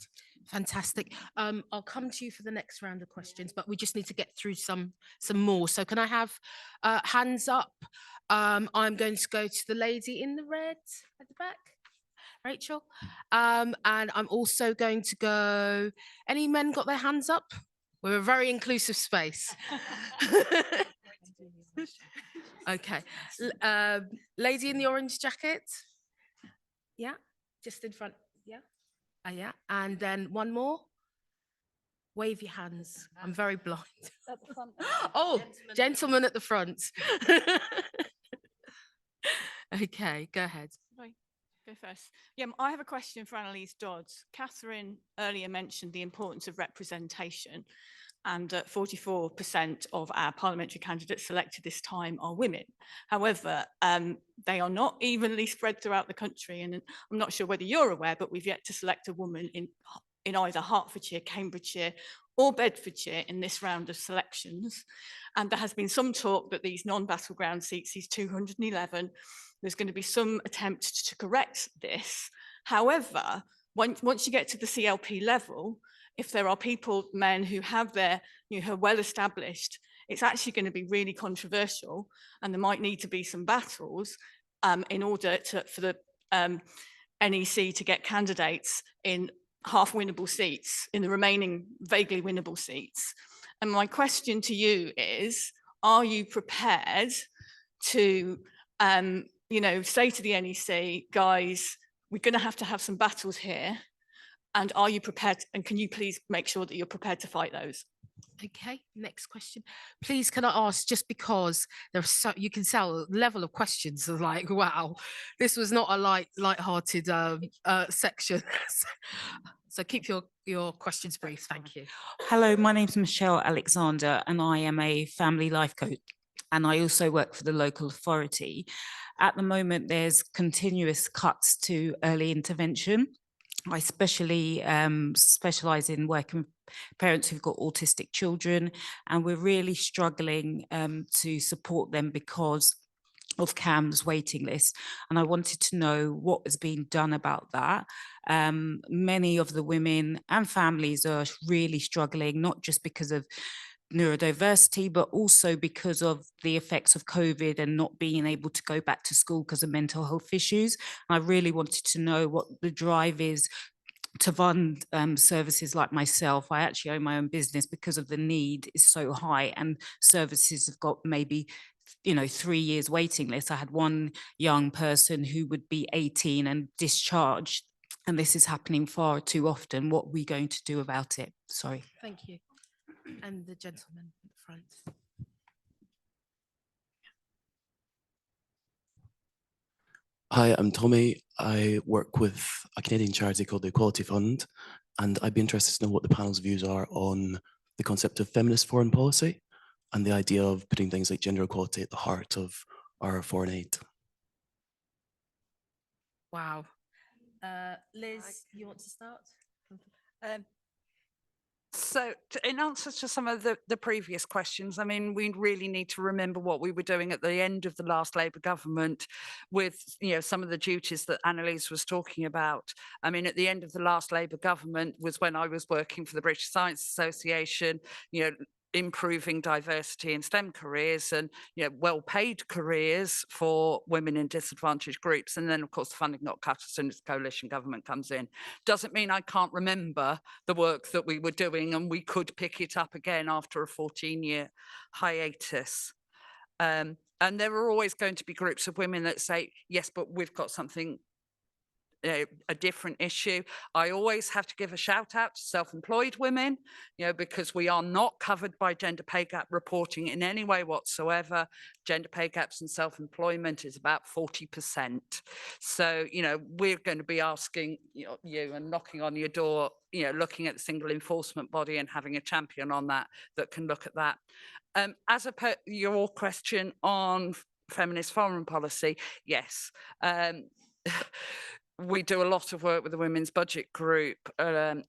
Fantastic. I'll come to you for the next round of questions, but we just need to get through some more. So can I have hands up? I'm going to go to the lady in the red at the back, Rachel. And I'm also going to go, any men got their hands up? We're a very inclusive space. Okay. Lady in the orange jacket. Yeah, just in front. Yeah. Yeah, and then one more. Wave your hands. I'm very blind. Oh, gentleman at the front. Okay, go ahead. Go first. Yeah, I have a question for Annalise Dodds. Catherine earlier mentioned the importance of representation. and 44% of our parliamentary candidates selected this time are women. However, they are not evenly spread throughout the country, and I'm not sure whether you're aware, but we've yet to select a woman in either Hertfordshire, Cambridgeshire or Bedfordshire in this round of selections. And there has been some talk that these non-battleground seats, these 211, there's going to be some attempt to correct this. However, once you get to the CLP level, if there are people, men who have their, who are well established, it's actually going to be really controversial, and there might need to be some battles in order for the NEC to get candidates in half winnable seats, in the remaining vaguely winnable seats. And my question to you is, are you prepared to, say to the NEC, guys, we're going to have some battles here, and are you prepared, and can you please make sure that you're prepared to fight those? Okay, next question. Please, can I ask, just because there's so, you can tell the level of questions are like, wow, this was not a light-hearted section. So keep your questions brief. Thank you. Hello, my name's Michelle Alexander, and I am a family life coach, and I also work for the local authority. At the moment, there's continuous cuts to early intervention. I especially specialise in working with parents who've got autistic children, and we're really struggling to support them because of CAM's waiting list. And I wanted to know what has been done about that. Many of the women and families are really struggling, not just because of neurodiversity, but also because of the effects of COVID and not being able to go back to school because of mental health issues. I really wanted to know what the drive is to fund services like myself. I actually own my own business because of the need is so high, and services have got maybe 3 years waiting list. I had one young person who would be 18 and discharged, and this is happening far too often. What are we going to do about it? Sorry. Thank you. And the gentleman in front. Hi, I'm Tommy. I work with a Canadian charity called the Equality Fund, and I'd be interested to know what the panel's views are on the concept of feminist foreign policy and the idea of putting things like gender equality at the heart of our foreign aid. Wow. Liz, you want to start? So in answer to some of the previous questions, I mean, we really need to remember what we were doing at the end of the last Labour government with, some of the duties that Annalise was talking about. I mean, at the end of the last Labour government was when I was working for the British Science Association, improving diversity in STEM careers and well-paid careers for women in disadvantaged groups. And then, of course, the funding got cut as soon as the coalition government comes in. Doesn't mean I can't remember the work that we were doing, and we could pick it up again after a 14-year hiatus. And there are always going to be groups of women that say, yes, but we've got something, a different issue. I always have to give a shout out to self-employed women, because we are not covered by gender pay gap reporting in any way whatsoever. Gender pay gaps in self-employment is about 40%. So, we're going to be asking you and knocking on your door, looking at the single enforcement body and having a champion on that can look at that. As per your question on feminist foreign policy, yes. We do a lot of work with the Women's Budget Group,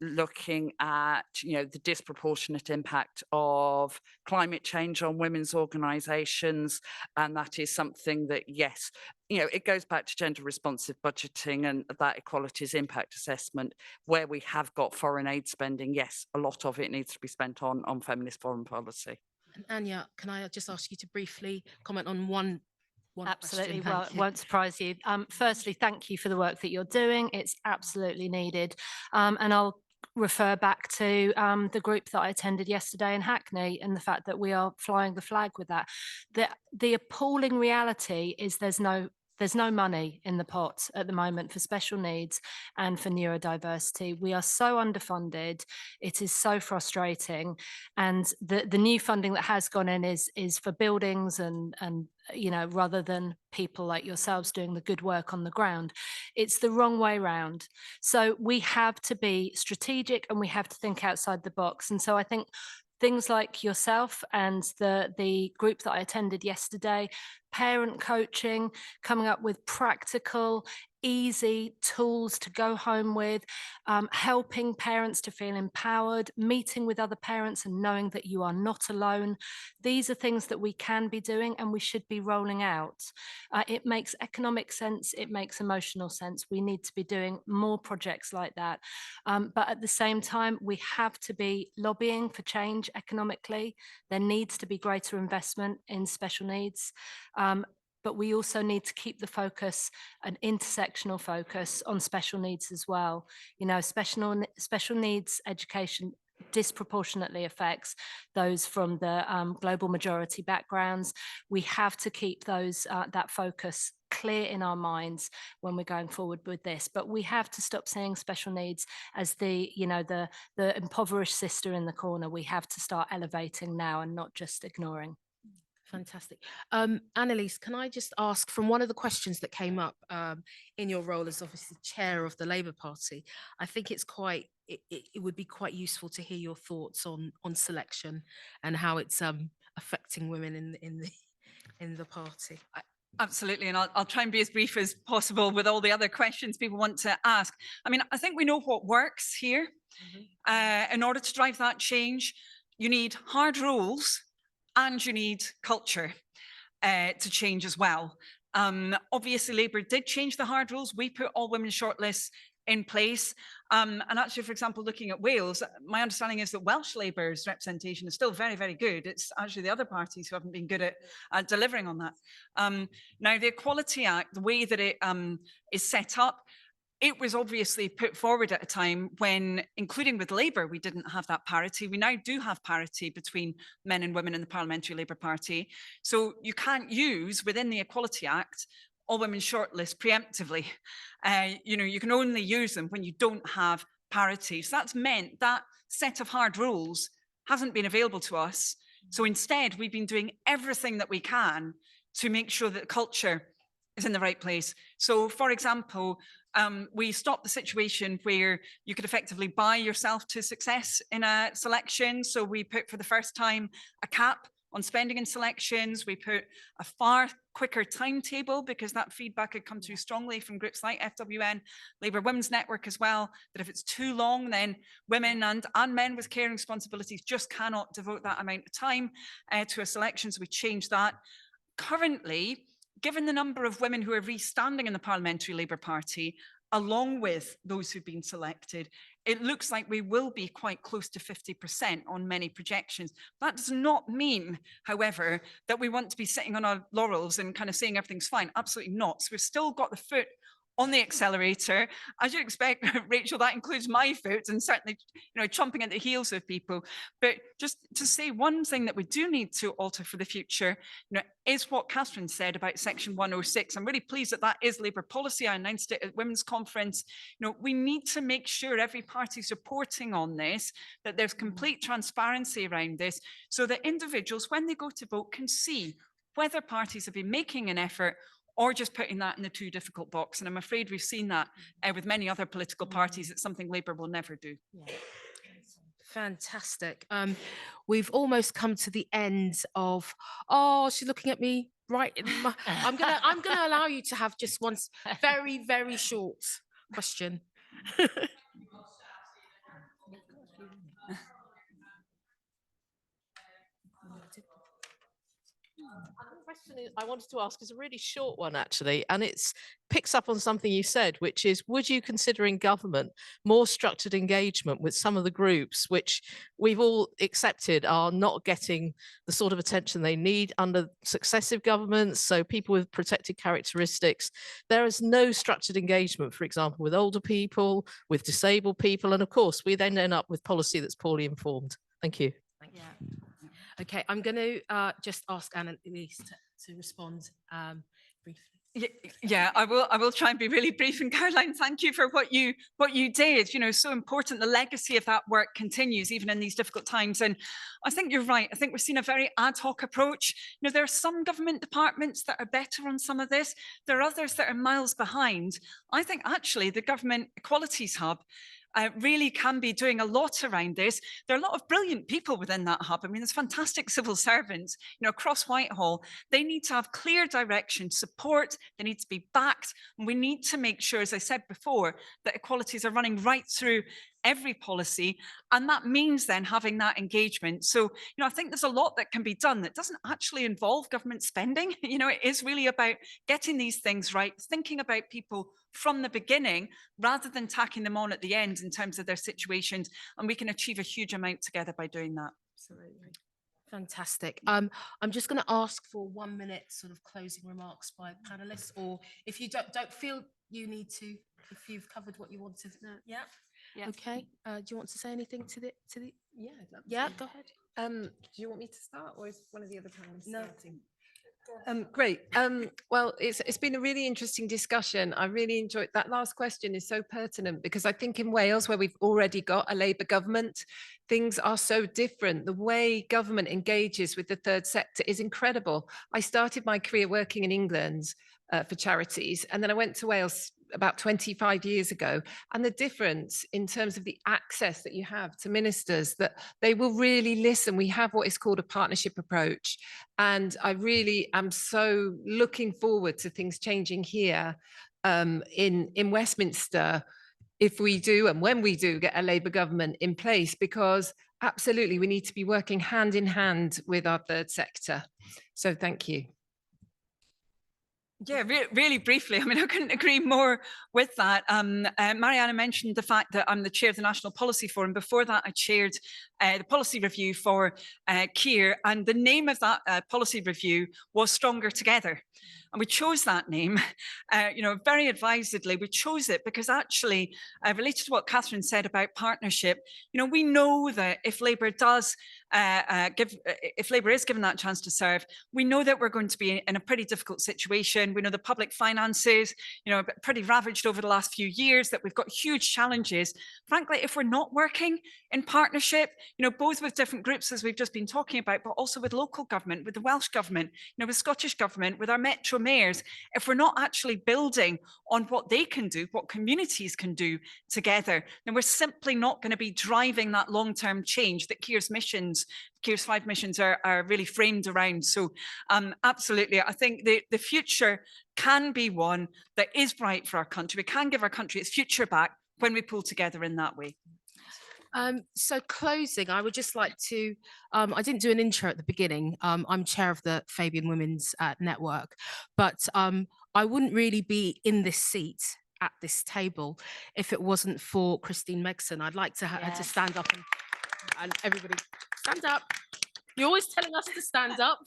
looking at, the disproportionate impact of climate change on women's organisations. And that is something that, yes, it goes back to gender responsive budgeting and that equalities impact assessment, where we have got foreign aid spending. Yes, a lot of it needs to be spent on feminist foreign policy. And Anya, can I just ask you to briefly comment on one Absolutely. question? Well, it won't surprise you. Firstly, thank you for the work that you're doing. It's absolutely needed. And I'll refer back to the group that I attended yesterday in Hackney and the fact that we are flying the flag with that. The appalling reality is there's no money in the pot at the moment for special needs and for neurodiversity. We are so underfunded. It is so frustrating. And the new funding that has gone in is for buildings and rather than people like yourselves doing the good work on the ground. It's the wrong way round. So we have to be strategic and we have to think outside the box. And so I think things like yourself and the group that I attended yesterday, parent coaching, coming up with practical, easy tools to go home with, helping parents to feel empowered, meeting with other parents and knowing that you are not alone. These are things that we can be doing and we should be rolling out. It makes economic sense, it makes emotional sense. We need to be doing more projects like that. But at the same time, we have to be lobbying for change economically. There needs to be greater investment in special needs. But we also need to keep the focus, an intersectional focus on special needs as well. You know, special needs education disproportionately affects those from the global majority backgrounds. We have to keep those that focus clear in our minds when we're going forward with this. But we have to stop seeing special needs as the impoverished sister in the corner. We have to start elevating now and not just ignoring. Fantastic. Annalise, can I just ask, from one of the questions that came up in your role as obviously chair of the Labour Party, I think it's quite, it would be quite useful to hear your thoughts on selection and how it's affecting women in the party. Absolutely, and I'll try and be as brief as possible with all the other questions people want to ask. I mean, I think we know what works here. In order to drive that change, you need hard rules and you need culture to change as well. Obviously, Labour did change the hard rules. We put all women shortlists in place. And actually, for example, looking at Wales, my understanding is that Welsh Labour's representation is still very, very good. It's actually the other parties who haven't been good at delivering on that. Now, the Equality Act, the way that it is set up, it was obviously put forward at a time when, including with Labour, we didn't have that parity. We now do have parity between men and women in the Parliamentary Labour Party. So you can't use, within the Equality Act, all women shortlists preemptively. You can only use them when you don't have parity. So that's meant that set of hard rules hasn't been available to us. So instead, we've been doing everything that we can to make sure that the culture is in the right place. So, for example, we stopped the situation where you could effectively buy yourself to success in a selection. So we put for the first time a cap on spending in selections. We put a far quicker timetable because that feedback had come through strongly from groups like FWN, Labour Women's Network as well, that if it's too long, then women and men with caring responsibilities just cannot devote that amount of time to a selection. So we changed that. Currently, given the number of women who are restanding in the Parliamentary Labour Party, along with those who've been selected, it looks like we will be quite close to 50% on many projections. That does not mean, however, that we want to be sitting on our laurels and kind of saying everything's fine. Absolutely not. So we've still got the foot on the accelerator. As you expect, Rachel, that includes my foot and certainly, chomping at the heels of people. But just to say one thing that we do need to alter for the future, is what Catherine said about Section 106. I'm really pleased that that is Labour policy. I announced it at Women's Conference. We need to make sure every party's reporting on this, that there's complete transparency around this, so that individuals, when they go to vote, can see whether parties have been making an effort or just putting that in the too difficult box. And I'm afraid we've seen that with many other political parties. It's something Labour will never do. Yeah. Fantastic. We've almost come to the end of, she's looking at me right in my, I'm gonna allow you to have just one very, very short question. The question I wanted to ask is a really short one, actually, and it picks up on something you said, which is, would you consider in government more structured engagement with some of the groups which we've all accepted are not getting the sort of attention they need under successive governments? So people with protected characteristics, there is no structured engagement, for example, with older people, with disabled people, and of course, we then end up with policy that's poorly informed. Thank you. Thank you. Okay, I'm going to just ask Annalise to respond briefly. Yeah, I will try and be really brief. And Caroline, thank you for what you did. So important. The legacy of that work continues even in these difficult times. And I think you're right. I think we've seen a very ad hoc approach. There are some government departments that are better on some of this. There are others that are miles behind. I think actually the Government Equalities Hub really can be doing a lot around this. There are a lot of brilliant people within that hub. I mean, there's fantastic civil servants, you know, across Whitehall. They need to have clear direction, support. They need to be backed. And we need to make sure, as I said before, that equalities are running right through every policy. And that means then having that engagement. So, you know, I think there's a lot that can be done that doesn't actually involve government spending. You know, it is really about getting these things right, thinking about people from the beginning rather than tacking them on at the end in terms of their situations. And we can achieve a huge amount together by doing that. Absolutely. Fantastic. I'm just going to ask for 1 minute sort of closing remarks by panelists, or if you don't feel you need to, if you've covered what you wanted. Yeah. Yeah. Okay. Do you want to say anything to the? Yeah. Go ahead. Do you want me to start, or is one of the other panelists No. starting? Great. Well, it's been a really interesting discussion. I really enjoyed that last question. Is so pertinent because I think in Wales, where we've already got a Labour government, things are so different. The way government engages with the third sector is incredible. I started my career working in England for charities, and then I went to Wales about 25 years ago, and the difference in terms of the access that you have to ministers, that they will really listen. We have what is called a partnership approach, and I really am so looking forward to things changing here in Westminster if we do and when we do get a Labour government in place, because absolutely we need to be working hand in hand with our third sector. So thank you. Yeah, really briefly. I mean, I couldn't agree more with that. Mariana mentioned the fact that I'm the chair of the National Policy Forum. Before that, I chaired the policy review for Keir, and the name of that policy review was Stronger Together. And we chose that name, you know, very advisedly. We chose it because actually, related to what Catherine said about partnership, you know, we know that if Labour does if Labour is given that chance to serve, we know that we're going to be in a pretty difficult situation. We know the public finances, you know, pretty ravaged over the last few years, that we've got huge challenges. Frankly, if we're not working in partnership, you know, both with different groups, as we've just been talking about, but also with local government, with the Welsh government, you know, with Scottish government, with our metro mayors, if we're not actually building on what they can do, what communities can do together, then we're simply not going to be driving that long-term change that Keir's 5 missions are really framed around. So absolutely, I think the future can be one that is bright for our country. We can give our country its future back when we pull together in that way. So closing, I would just like to, I didn't do an intro at the beginning. I'm chair of the Fabian Women's Network, but I wouldn't really be in this seat at this table if it wasn't for Christine Megson. I'd like to her to stand up and everybody stand up. You're always telling us to stand up.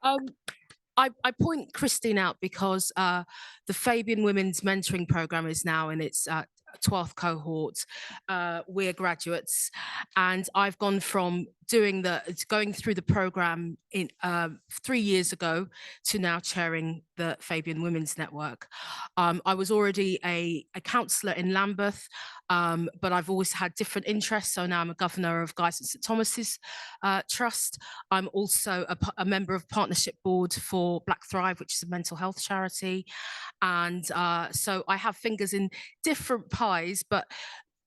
I point Christine out because the Fabian Women's Mentoring Programme is now in its 12th cohort. We're graduates, and I've gone from going through the programme in 3 years ago to now chairing the Fabian Women's Network. I was already a councillor in Lambeth, but I've always had different interests. So now I'm a governor of Guy's and St Thomas's Trust. I'm also a member of Partnership Board for Black Thrive, which is a mental health charity. And so I have fingers in different pies, but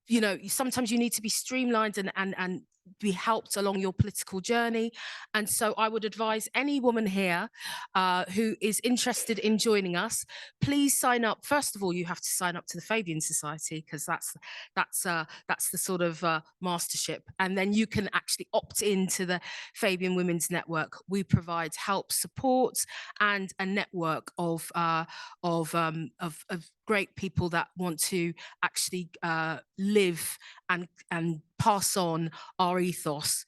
you know, sometimes you need to be streamlined and be helped along your political journey. And so I would advise any woman here who is interested in joining us, please sign up. First of all, you have to sign up to the Fabian Society, because that's the sort of mastership. And then you can actually opt into the Fabian Women's Network. We provide help, support, and a network of great people that want to actually live and pass on our ethos,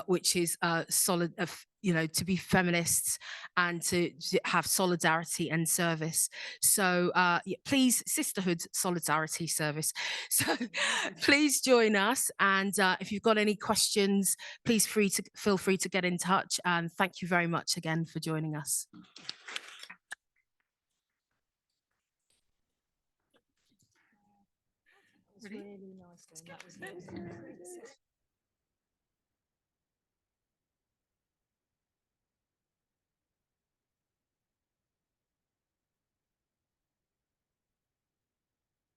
which is solid, you know, to be feminists and to have solidarity and service. So yeah, please, sisterhood, solidarity, service. So please join us. And if you've got any questions, please feel free to get in touch. And thank you very much again for joining us. Really nice. That was